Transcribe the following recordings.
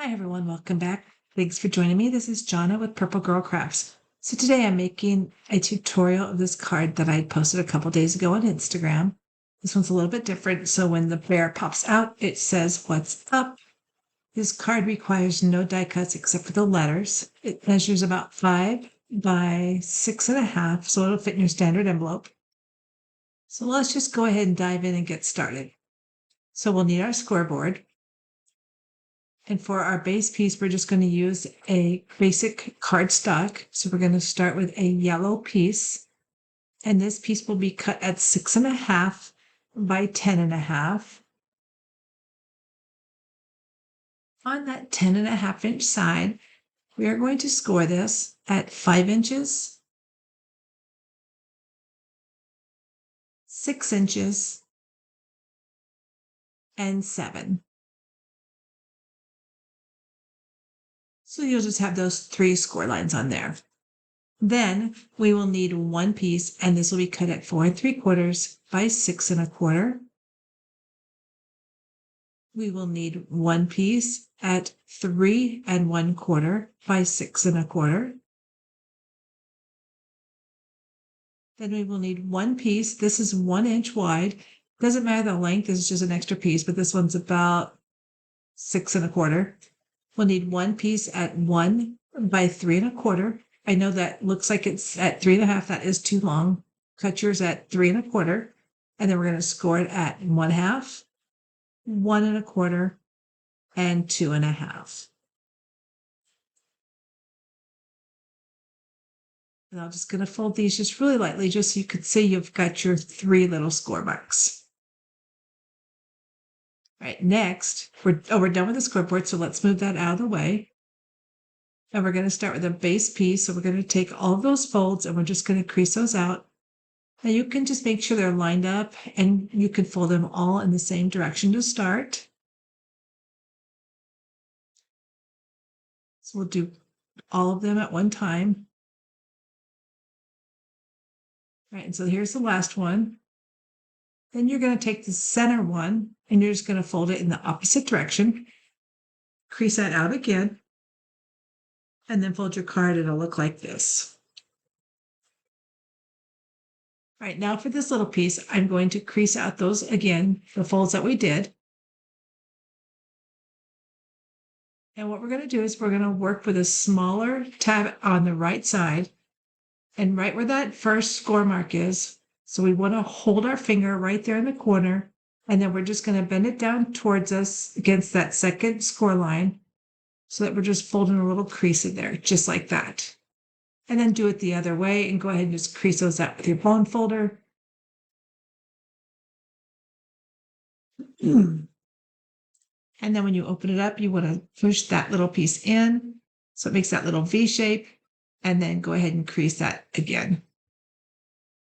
Hi everyone, welcome back. Thanks for joining me. This is Jonna with Purple Girl Crafts. So today I'm making a tutorial of this card that I posted a couple days ago on Instagram. This one's a little bit different, so when the bear pops out, it says what's up. This card requires no die cuts except for the letters. It measures about 5 by 6.5, so it'll fit in your standard envelope. So let's just go ahead and dive in and get started. So we'll need our scoreboard. And for our base piece, we're just going to use a basic cardstock. So we're going to start with a yellow piece. And this piece will be cut at 6.5 by 10.5. On that 10.5-inch side, we are going to score this at 5 inches, 6 inches, and 7. So you'll just have those 3 score lines on there. Then we will need one piece, and this will be cut at 4 3/4 by 6 1/4. We will need one piece at 3 1/4 by 6 1/4. Then we will need one piece. This is 1 inch wide. Doesn't matter the length, it's just an extra piece, but this one's about 6 1/4. We'll need one piece at 1 by 3 1/4. I know that looks like it's at 3.5. That is too long. Cut yours at 3 1/4. And then we're going to score it at 1/2, 1 1/4, and 2.5. And I'm just going to fold these just really lightly, just so you could see you've got your 3 little score marks. All right, next, we're done with the scoreboard, so let's move that out of the way. And we're going to start with a base piece. So we're going to take all of those folds and we're just going to crease those out. And you can just make sure they're lined up, and you can fold them all in the same direction to start. So we'll do all of them at one time. All right, and so here's the last one. Then you're going to take the center one and you're just going to fold it in the opposite direction. Crease that out again. And then fold your card. It'll look like this. All right, now for this little piece, I'm going to crease out those again, the folds that we did. And what we're going to do is we're going to work with a smaller tab on the right side. And right where that first score mark is, so we want to hold our finger right there in the corner, and then we're just going to bend it down towards us against that second score line so that we're just folding a little crease in there, just like that. And then do it the other way and go ahead and just crease those out with your bone folder. And then when you open it up, you want to push that little piece in so it makes that little V shape, and then go ahead and crease that again.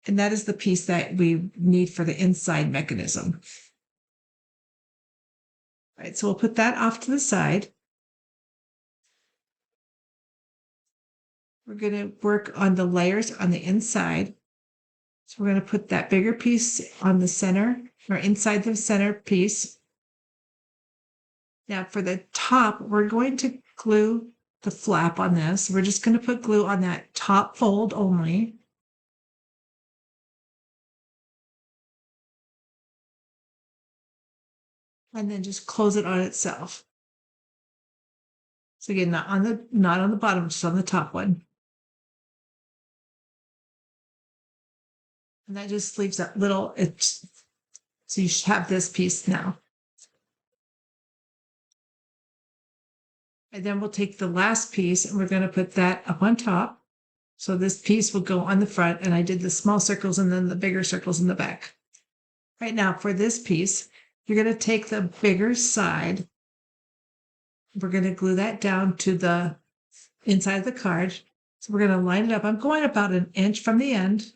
And that is the piece that we need for the inside mechanism. All right, so we'll put that off to the side. We're going to work on the layers on the inside. So we're going to put that bigger piece on the center, or inside the center piece. Now for the top, we're going to glue the flap on this. We're just going to put glue on that top fold only. And then just close it on itself. So again, not on the bottom, just on the top one. And that just leaves that little, so you should have this piece now. And then we'll take the last piece and we're going to put that up on top. So this piece will go on the front, and I did the small circles and then the bigger circles in the back. Right now for this piece, you're going to take the bigger side. We're going to glue that down to the inside of the card. So we're going to line it up. I'm going about 1 inch from the end.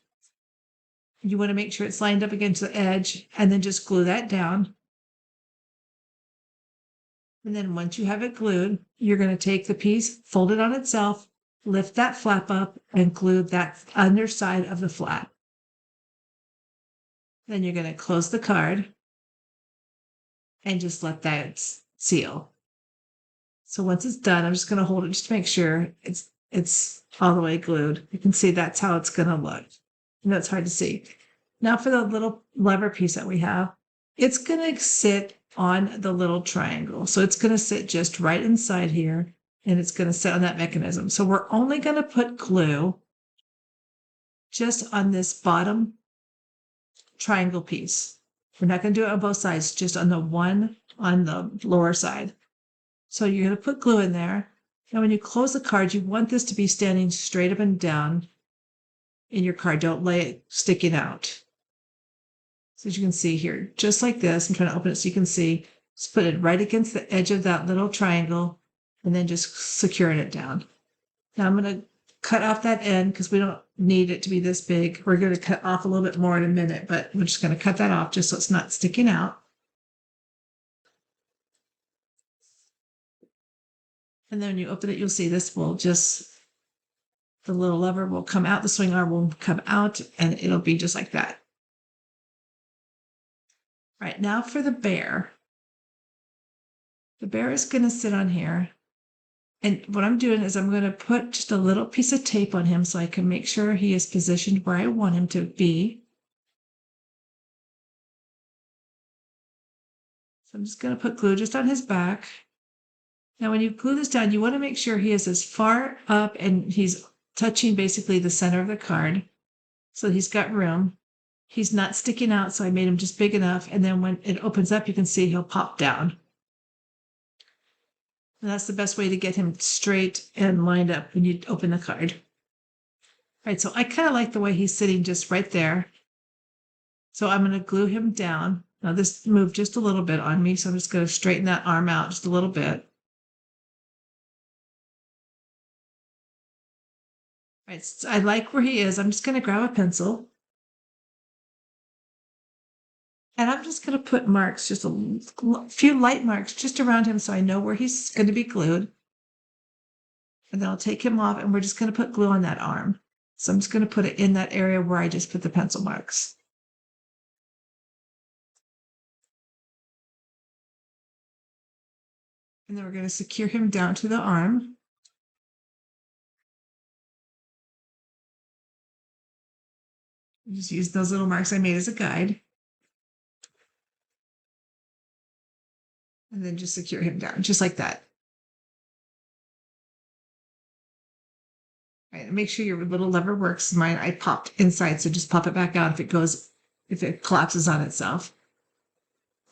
You want to make sure it's lined up against the edge, and then just glue that down. And then once you have it glued, you're going to take the piece, fold it on itself, lift that flap up, and glue that underside of the flap. Then you're going to close the card and just let that seal. So once it's done, I'm just going to hold it just to make sure it's all the way glued. You can see that's how it's going to look. I know it's hard to see. Now for the little lever piece that we have, it's going to sit on the little triangle. So it's going to sit just right inside here, and it's going to sit on that mechanism. So we're only going to put glue just on this bottom triangle piece. We're not going to do it on both sides, just on the one on the lower side. So you're going to put glue in there. Now when you close the card, you want this to be standing straight up and down in your card. Don't lay it sticking out. So as you can see here, just like this, I'm trying to open it so you can see, just put it right against the edge of that little triangle and then just securing it down. Now I'm going to cut off that end because we don't need it to be this big. We're going to cut off a little bit more in a minute, but we're just going to cut that off just so it's not sticking out. And then when you open it, you'll see this will just, the little lever will come out, the swing arm will come out, and it'll be just like that. All right, now for the bear. The bear is going to sit on here. And what I'm doing is I'm going to put just a little piece of tape on him so I can make sure he is positioned where I want him to be. So I'm just going to put glue just on his back. Now, when you glue this down, you want to make sure he is as far up and he's touching basically the center of the card. So he's got room. He's not sticking out, so I made him just big enough. And then when it opens up, you can see he'll pop down. And that's the best way to get him straight and lined up when you open the card. All right, so I kind of like the way he's sitting just right there. So I'm going to glue him down. Now this moved just a little bit on me, so I'm just going to straighten that arm out just a little bit. All right, so I like where he is. I'm just going to grab a pencil. And I'm just going to put marks, just a few light marks just around him so I know where he's going to be glued. And then I'll take him off and we're just going to put glue on that arm. So I'm just going to put it in that area where I just put the pencil marks. And then we're going to secure him down to the arm. Just use those little marks I made as a guide. And then just secure him down, just like that. All right, and make sure your little lever works. Mine, I popped inside, so just pop it back out if it collapses on itself.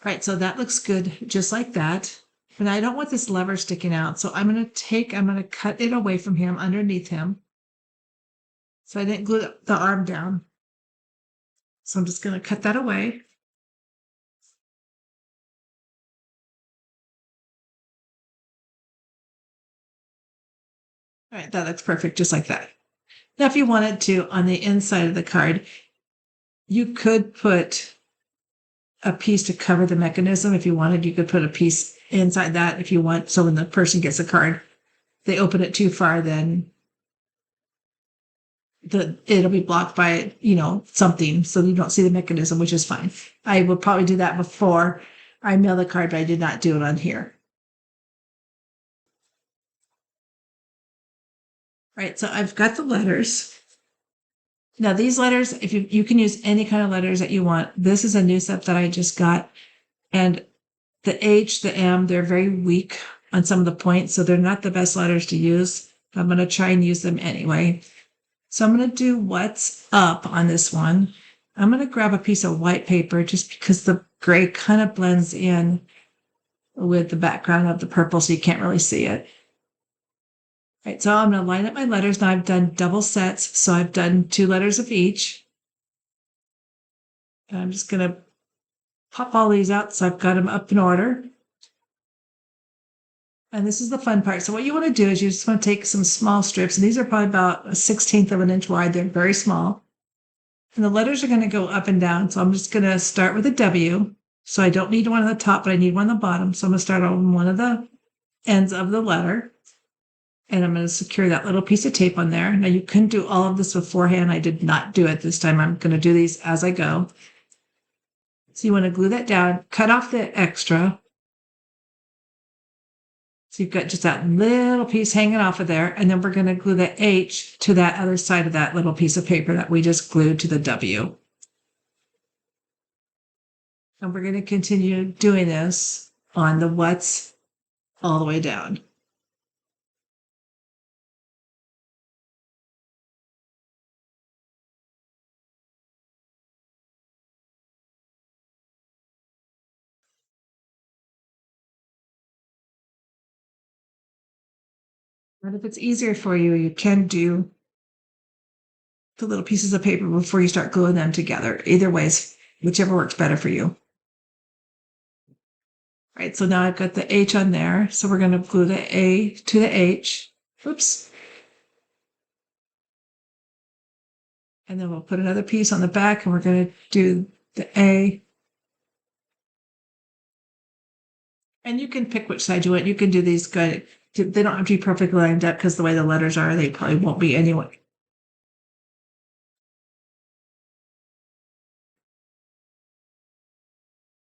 All right, so that looks good, just like that. But I don't want this lever sticking out, so I'm going to cut it away from him, underneath him. So I didn't glue the arm down. So I'm just going to cut that away. All right, that looks perfect, just like that. Now, if you wanted to, on the inside of the card, you could put a piece to cover the mechanism. If you wanted, you could put a piece inside that if you want. So when the person gets a card, they open it too far, then it'll be blocked by, something, so you don't see the mechanism, which is fine. I would probably do that before I mail the card, but I did not do it on here. All right, so I've got the letters. Now these letters, if you can use any kind of letters that you want. This is a new set that I just got. And the H, the M, they're very weak on some of the points, so they're not the best letters to use. I'm going to try and use them anyway. So I'm going to do what's up on this one. I'm going to grab a piece of white paper just because the gray kind of blends in with the background of the purple, so you can't really see it. All right, so I'm going to line up my letters. Now I've done double sets, so I've done 2 letters of each. And I'm just going to pop all these out so I've got them up in order. And this is the fun part. So what you want to do is you just want to take some small strips, and these are probably about 1/16 of an inch wide. They're very small. And the letters are going to go up and down. So I'm just going to start with a W. So I don't need one on the top, but I need one on the bottom. So I'm going to start on one of the ends of the letter. And I'm going to secure that little piece of tape on there. Now you can do all of this beforehand. I did not do it this time. I'm going to do these as I go. So you want to glue that down, cut off the extra. So you've got just that little piece hanging off of there. And then we're going to glue the H to that other side of that little piece of paper that we just glued to the W. And we're going to continue doing this on the what's all the way down. And if it's easier for you, you can do the little pieces of paper before you start gluing them together. Either ways, whichever works better for you. All right, so now I've got the H on there. So we're going to glue the A to the H. Oops. And then we'll put another piece on the back and we're going to do the A. And you can pick which side you want. You can do these good. They don't have to be perfectly lined up because the way the letters are, they probably won't be anyway.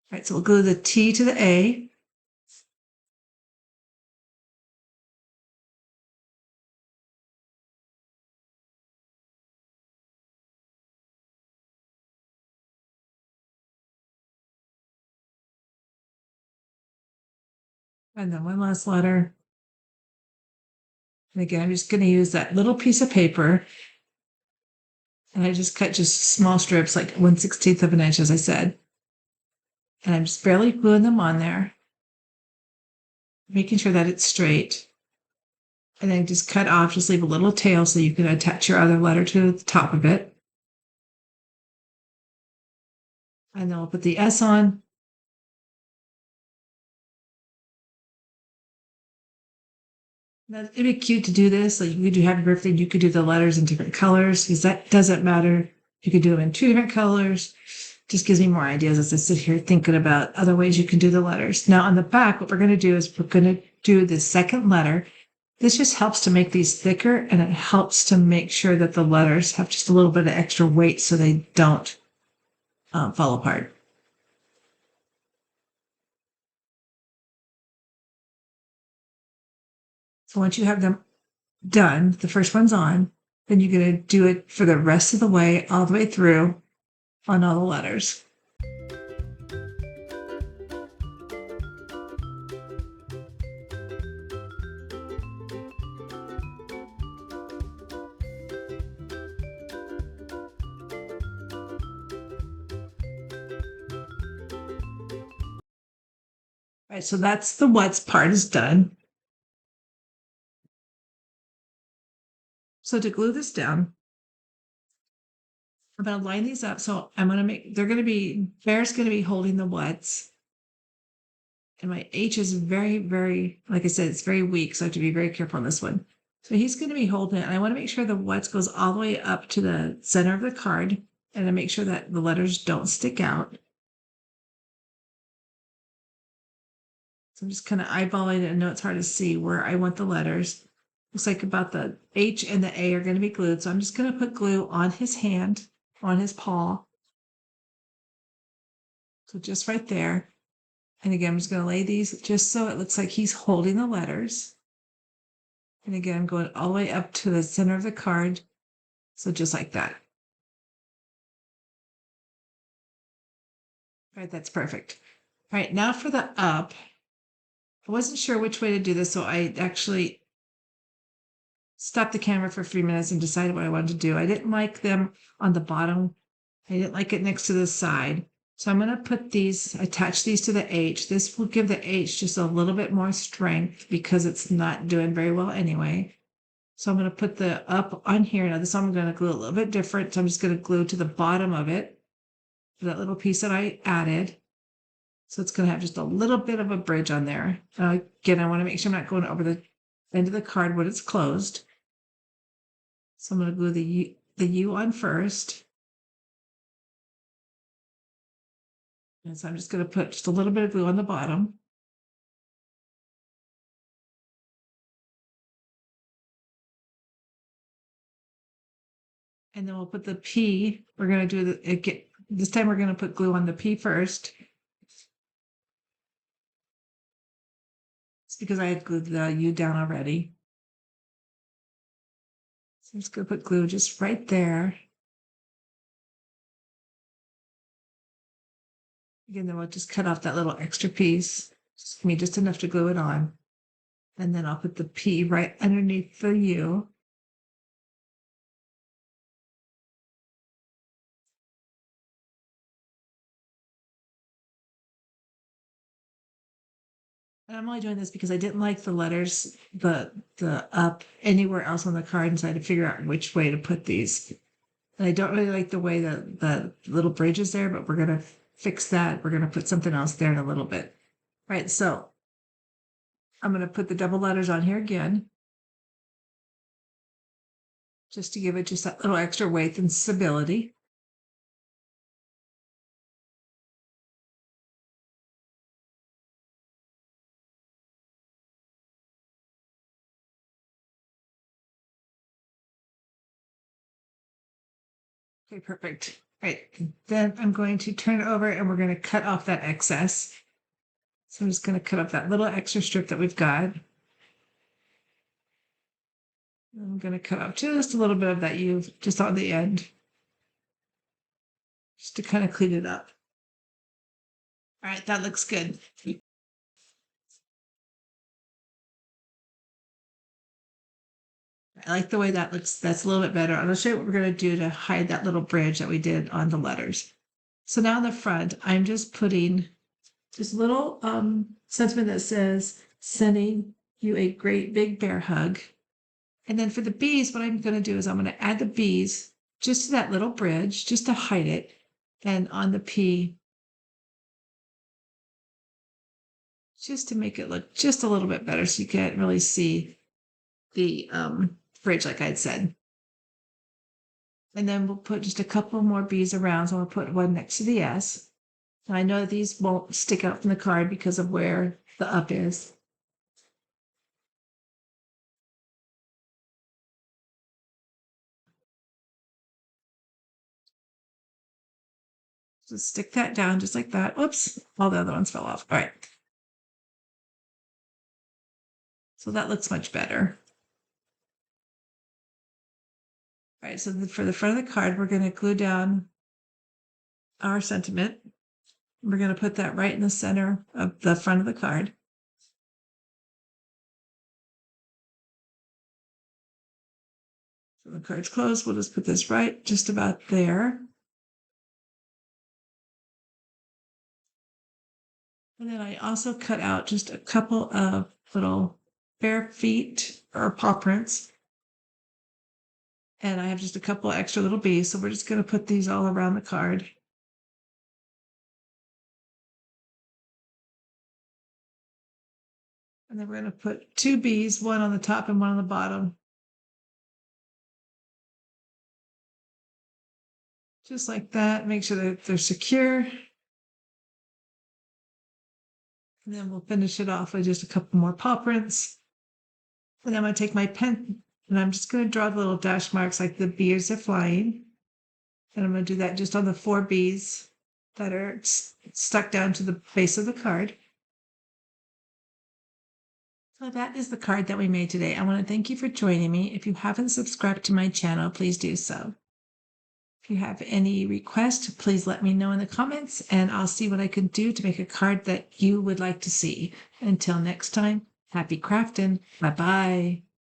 All right, so we'll glue the T to the A. And then one last letter. And again, I'm just going to use that little piece of paper. And I just cut just small strips, like 1/16 of an inch, as I said. And I'm just barely gluing them on there, making sure that it's straight. And then just cut off, just leave a little tail so you can attach your other letter to the top of it. And then we'll put the S on. Now, it'd be cute to do this. Like you could do happy birthday, you could do the letters in different colors because that doesn't matter. You could do them in 2 different colors. Just gives me more ideas as I sit here thinking about other ways you can do the letters. Now on the back, what we're going to do is we're going to do the second letter. This just helps to make these thicker and it helps to make sure that the letters have just a little bit of extra weight so they don't fall apart. So once you have them done, the first one's on, then you're going to do it for the rest of the way, all the way through on all the letters. All right, so that's the what's part is done. So to glue this down, I'm going to line these up. So I'm going to make, Bear's going to be holding the what's. And my H is very, very, like I said, it's very weak. So I have to be very careful on this one. So he's going to be holding it. And I want to make sure the what's goes all the way up to the center of the card. And I make sure that the letters don't stick out. So I'm just kind of eyeballing it. I know it's hard to see where I want the letters. Looks like about the H and the A are going to be glued. So I'm just going to put glue on his hand, on his paw. So just right there. And again, I'm just going to lay these just so it looks like he's holding the letters. And again, I'm going all the way up to the center of the card. So just like that. All right, that's perfect. All right, now for the up. I wasn't sure which way to do this, so I actually stopped the camera for 3 minutes and decided what I wanted to do. I didn't like them on the bottom. I didn't like it next to the side. So I'm going to put these, attach these to the H. This will give the H just a little bit more strength because it's not doing very well anyway. So I'm going to put the up on here. Now this one I'm going to glue a little bit different. So I'm just going to glue to the bottom of it, that little piece that I added. So it's going to have just a little bit of a bridge on there. Again, I want to make sure I'm not going over the end of the card when it's closed. So I'm going to glue the U on first. And so I'm just going to put just a little bit of glue on the bottom. And then we'll put the P. We're going to do this time we're going to put glue on the P first. because I had glued the U down already. So I'm just going to put glue just right there. Again, then we'll just cut off that little extra piece. Just give me just enough to glue it on. And then I'll put the P right underneath the U. And I'm only doing this because I didn't like the letters, the up anywhere else on the card, and so I had to figure out which way to put these. And I don't really like the way that the little bridge is there, but we're gonna fix that. We're gonna put something else there in a little bit. Right, so I'm gonna put the double letters on here again, just to give it just that little extra weight and stability. Okay, perfect. Right, then I'm going to turn it over and we're going to cut off that excess. So I'm just going to cut off that little extra strip that we've got. I'm going to cut off just a little bit of that U just on the end, just to kind of clean it up. All right, that looks good. I like the way that looks. That's a little bit better. I'll show you what we're going to do to hide that little bridge that we did on the letters. So now in the front, I'm just putting this little sentiment that says, sending you a great big bear hug. And then for the bees, what I'm going to do is I'm going to add the bees just to that little bridge, just to hide it. And on the P, just to make it look just a little bit better so you can't really see the bridge like I'd said. And then we'll put just a couple more bees around. So I'll put one next to the S. And I know these won't stick out from the card because of where the up is. Just stick that down just like that. Oops, all the other ones fell off. All right. So that looks much better. All right, so for the front of the card, we're going to glue down our sentiment. We're going to put that right in the center of the front of the card. So the card's closed. We'll just put this right just about there. And then I also cut out just a couple of little bare feet or paw prints. And I have just a couple extra little bees. So we're just going to put these all around the card. And then we're going to put two bees, one on the top and one on the bottom. Just like that. Make sure that they're secure. And then we'll finish it off with just a couple more paw prints. And I'm going to take my pen and I'm just going to draw the little dash marks like the bees are flying. And I'm going to do that just on the 4 bees that are stuck down to the base of the card. So that is the card that we made today. I want to thank you for joining me. If you haven't subscribed to my channel, please do so. If you have any requests, please let me know in the comments and I'll see what I can do to make a card that you would like to see. Until next time, happy crafting. Bye-bye.